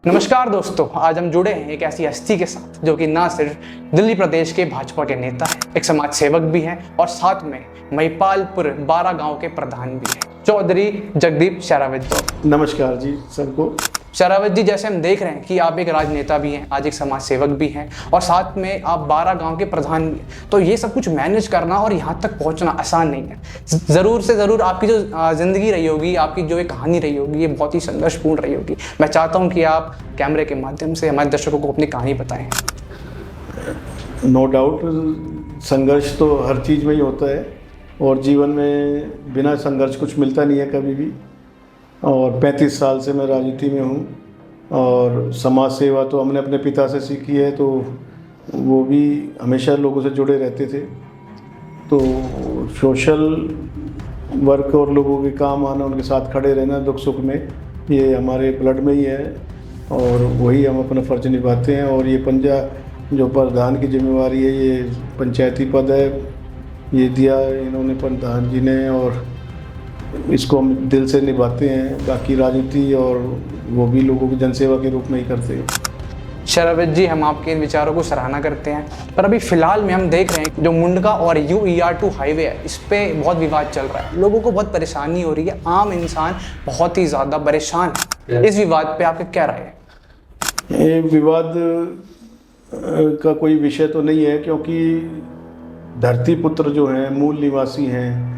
नमस्कार दोस्तों, आज हम जुड़े हैं एक ऐसी हस्ती के साथ जो कि ना सिर्फ दिल्ली प्रदेश के भाजपा के नेता है, एक समाज सेवक भी हैं और साथ में महिपालपुर 12 गांव के प्रधान भी हैं, चौधरी जगदीप शेरावत जी। नमस्कार जी सबको। शेरावत जी, जैसे हम देख रहे हैं कि आप एक राजनेता भी हैं, आज एक समाज सेवक भी हैं और साथ में आप 12 गांव के प्रधान भी हैं, तो ये सब कुछ मैनेज करना और यहाँ तक पहुँचना आसान नहीं है। ज़रूर से ज़रूर आपकी जो ज़िंदगी रही होगी, आपकी जो एक कहानी रही होगी, ये बहुत ही संघर्षपूर्ण रही होगी। मैं चाहता हूँ कि आप कैमरे के माध्यम से हमारे दर्शकों को अपनी कहानी बताएं। नो डाउट, संघर्ष तो हर चीज़ में ही होता है और जीवन में बिना संघर्ष कुछ मिलता नहीं है कभी भी। और 35 साल से मैं राजनीति में हूँ और समाज सेवा तो हमने अपने पिता से सीखी है, तो वो भी हमेशा लोगों से जुड़े रहते थे। तो सोशल वर्क और लोगों के काम आना, उनके साथ खड़े रहना दुख सुख में, ये हमारे ब्लड में ही है और वही हम अपना फ़र्ज निभाते हैं। और ये जो प्रधान की जिम्मेवारी है, ये पंचायती पद है, ये दिया इन्होंने प्रधान जी ने और इसको हम दिल से निभाते हैं। बाकी राजनीति और वो भी लोगों की जनसेवा के रूप में ही करते हैं। शेरावत जी, हम आपके इन विचारों को सराहना करते हैं, पर अभी फिलहाल में हम देख रहे हैं जो मुंडका और UER2 हाईवे है, इस पे बहुत विवाद चल रहा है, लोगों को बहुत परेशानी हो रही है, आम इंसान बहुत ही ज़्यादा परेशान है। इस विवाद पे आपकी क्या राय है? ये विवाद का कोई विषय तो नहीं है, क्योंकि धरती पुत्र जो हैं, मूल निवासी हैं,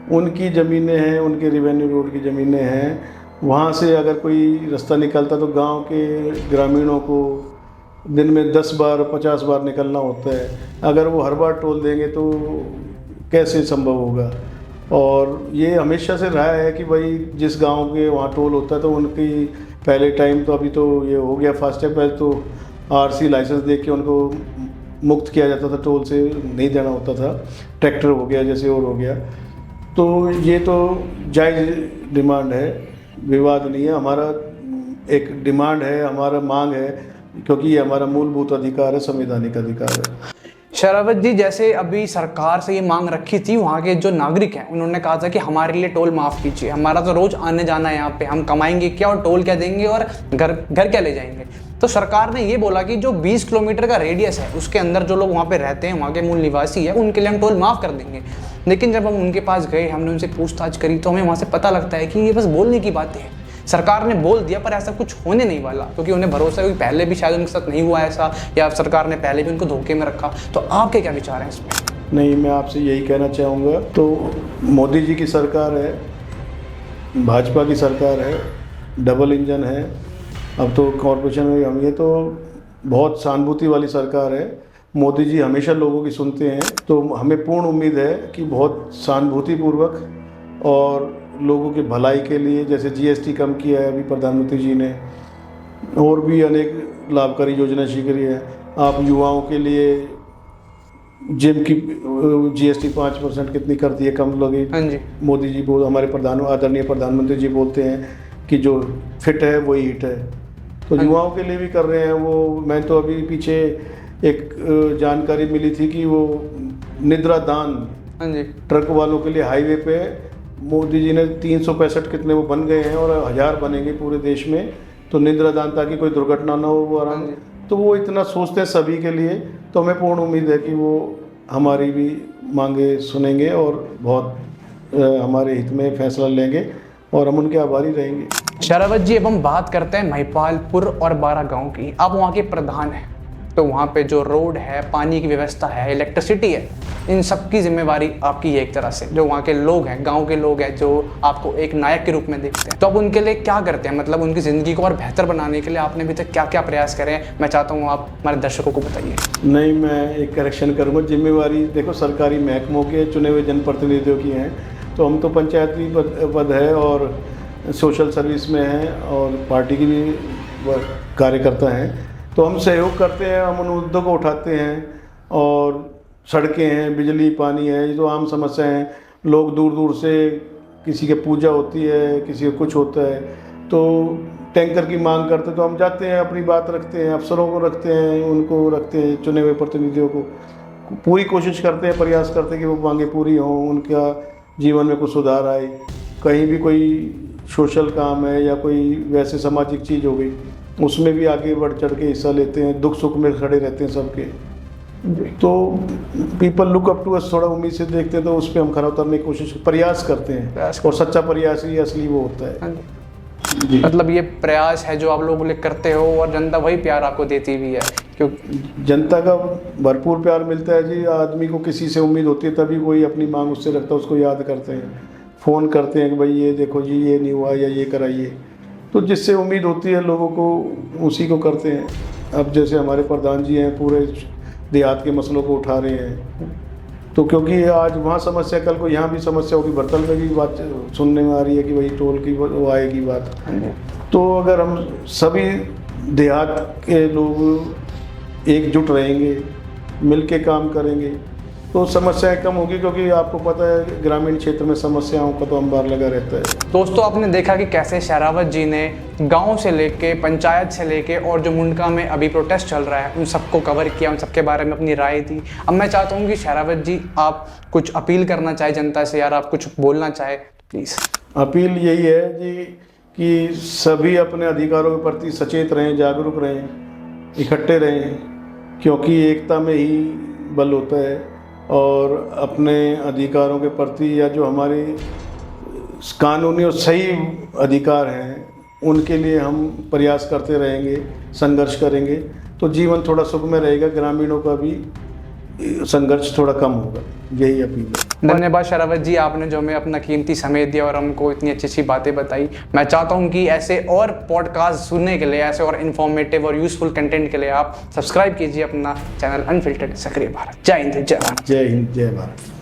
उनकी ज़मीनें हैं, उनके रेवेन्यू रोड की ज़मीनें हैं। वहाँ से अगर कोई रास्ता निकलता तो गांव के ग्रामीणों को दिन में 10 बार 50 बार निकलना होता है। अगर वो हर बार टोल देंगे तो कैसे संभव होगा। और ये हमेशा से रहा है कि भाई जिस गांव के वहाँ टोल होता है तो उनकी पहले टाइम तो, अभी तो ये हो गया फास्टैग, पहले तो RC लाइसेंस दे के उनको मुक्त किया जाता था, टोल से नहीं देना होता था। ट्रैक्टर हो गया जैसे और हो गया, तो ये तो जायज़ डिमांड है, विवाद नहीं है। हमारा एक डिमांड है, हमारा मांग है, क्योंकि ये हमारा मूलभूत अधिकार है, संवैधानिक अधिकार है। शेरावत जी, जैसे अभी सरकार से ये मांग रखी थी, वहाँ के जो नागरिक हैं उन्होंने कहा था कि हमारे लिए टोल माफ़ कीजिए, हमारा तो रोज़ आने जाना है यहाँ पे, हम कमाएंगे क्या और टोल क्या देंगे और घर क्या ले जाएंगे। तो सरकार ने ये बोला कि जो 20 किलोमीटर का रेडियस है उसके अंदर जो लोग वहाँ पे रहते हैं, वहाँ के मूल निवासी है, उनके लिए हम टोल माफ़ कर देंगे। लेकिन जब हम उनके पास गए, हमने उनसे पूछताछ करी, तो हमें वहाँ से पता लगता है कि ये बस बोलने की बातें हैं। सरकार ने बोल दिया पर ऐसा कुछ होने नहीं वाला, क्योंकि उन्हें भरोसा है कि पहले भी शायद उनके साथ नहीं हुआ ऐसा, या सरकार ने पहले भी उनको धोखे में रखा। तो आपके क्या विचार हैं इसमें? नहीं, मैं आपसे यही कहना चाहूँगा, तो मोदी जी की सरकार है, भाजपा की सरकार है, डबल इंजन है। अब तो कॉरपोरेशन में हम, ये तो बहुत सहानुभूति वाली सरकार है। मोदी जी हमेशा लोगों की सुनते हैं, तो हमें पूर्ण उम्मीद है कि बहुत सहानुभूतिपूर्वक और लोगों की भलाई के लिए, जैसे GST कम किया है अभी प्रधानमंत्री जी ने, और भी अनेक लाभकारी योजना शुरू करी है। आप युवाओं के लिए जिम की GST 5% कितनी कर दी है, कम लगी। हाँ जी, मोदी जी हमारे आदरणीय प्रधानमंत्री जी बोलते हैं कि जो फिट है वही हिट है, तो युवाओं के लिए भी कर रहे हैं वो। मैं तो अभी पीछे एक जानकारी मिली थी कि वो निद्रा दान, हाँ जी, ट्रक वालों के लिए हाईवे पे मोदी जी ने 365 कितने वो बन गए हैं और 1000 बनेंगे पूरे देश में, तो निद्रा दान, ताकि कोई दुर्घटना ना हो, वो आराम। तो वो इतना सोचते हैं सभी के लिए, तो हमें पूर्ण उम्मीद है कि वो हमारी भी मांगे सुनेंगे और बहुत हमारे हित में फैसला लेंगे और हम उनके आभारी रहेंगे। शेरावत जी, अब हम बात करते हैं महिपालपुर और 12 गांव की। आप वहाँ के प्रधान हैं, तो वहाँ पे जो रोड है, पानी की व्यवस्था है, इलेक्ट्रिसिटी है, इन सब की जिम्मेवारी आपकी है एक तरह से। जो वहाँ के लोग हैं, गांव के लोग हैं, जो आपको एक नायक के रूप में देखते हैं, तो आप उनके लिए क्या करते हैं? मतलब उनकी ज़िंदगी को और बेहतर बनाने के लिए आपने अभी तक क्या क्या प्रयास करे हैं? मैं चाहता हूँ आप हमारे दर्शकों को बताइए। नहीं, मैं एक करेक्शन करूँगा। जिम्मेवारी देखो सरकारी महकमों के चुने हुए जनप्रतिनिधियों की हैं, तो हम तो पंचायती पद है और सोशल सर्विस में हैं और पार्टी की भी कार्यकर्ता हैं, तो हम सहयोग करते हैं, हम उन मुद्दों को उठाते हैं। और सड़कें हैं, बिजली, पानी है, ये तो आम समस्या हैं। लोग दूर दूर से, किसी के पूजा होती है, किसी का कुछ होता है, तो टैंकर की मांग करते, तो हम जाते हैं, अपनी बात रखते हैं, अफसरों को रखते हैं, उनको रखते हैं, चुने हुए प्रतिनिधियों को पूरी कोशिश करते हैं, प्रयास करते हैं कि वो मांगें पूरी हों, उनका जीवन में कुछ सुधार आए। कहीं भी कोई सोशल काम है या कोई वैसे सामाजिक चीज़ हो गई उसमें भी आगे बढ़ चढ़ के हिस्सा लेते हैं, दुख सुख में खड़े रहते हैं सबके। तो people look up to us, थोड़ा उम्मीद से देखते हैं, तो उस पर हम खरा उतरने की कोशिश प्रयास करते हैं, और सच्चा प्रयास ही असली वो होता है। जी। मतलब ये प्रयास है जो आप लोग करते हो और जनता वही प्यार आपको देती भी है, क्योंकि जनता का भरपूर प्यार मिलता है जी। आदमी को किसी से उम्मीद होती है तभी कोई अपनी मांग उससे रखता है, उसको याद करते हैं, फ़ोन करते हैं कि भाई ये देखो जी ये नहीं हुआ या ये कराइए, तो जिससे उम्मीद होती है लोगों को उसी को करते हैं। अब जैसे हमारे प्रधान जी हैं, पूरे देहात के मसलों को उठा रहे हैं, तो क्योंकि आज वहाँ समस्या, कल को यहाँ भी समस्या होगी, बर्तन में भी बात सुनने में आ रही है कि भाई टोल की वो आएगी बात। तो अगर हम सभी देहात के लोग एकजुट रहेंगे, मिल के काम करेंगे, तो समस्याएं कम होगी, क्योंकि आपको पता है ग्रामीण क्षेत्र में समस्याओं का तो अंबार लगा रहता है। दोस्तों, आपने देखा कि कैसे शेरावत जी ने गांव से लेके, पंचायत से लेके और जो मुंडका में अभी प्रोटेस्ट चल रहा है उन सबको कवर किया, उन सबके बारे में अपनी राय दी। अब मैं चाहता हूँ कि शेरावत जी आप कुछ अपील करना चाहे जनता से, यार आप कुछ बोलना चाहे प्लीज़। अपील यही है जी कि सभी अपने अधिकारों के प्रति सचेत रहें, जागरूक रहें, इकट्ठे रहें, क्योंकि एकता में ही बल होता है। और अपने अधिकारों के प्रति, या जो हमारे कानूनी और सही अधिकार हैं उनके लिए हम प्रयास करते रहेंगे, संघर्ष करेंगे, तो जीवन थोड़ा सुखमय रहेगा, ग्रामीणों का भी संघर्ष थोड़ा कम होगा। यही अपील है। धन्यवाद शेरावत जी, आपने जो हमें अपना कीमती समय दिया और हमको इतनी अच्छी अच्छी बातें बताई। मैं चाहता हूं कि ऐसे और पॉडकास्ट सुनने के लिए, ऐसे और इन्फॉर्मेटिव और यूजफुल कंटेंट के लिए आप सब्सक्राइब कीजिए अपना चैनल अनफिल्टर्ड सक्रिय भारत। जय हिंद, जय भारत। जय हिंद, जय भारत।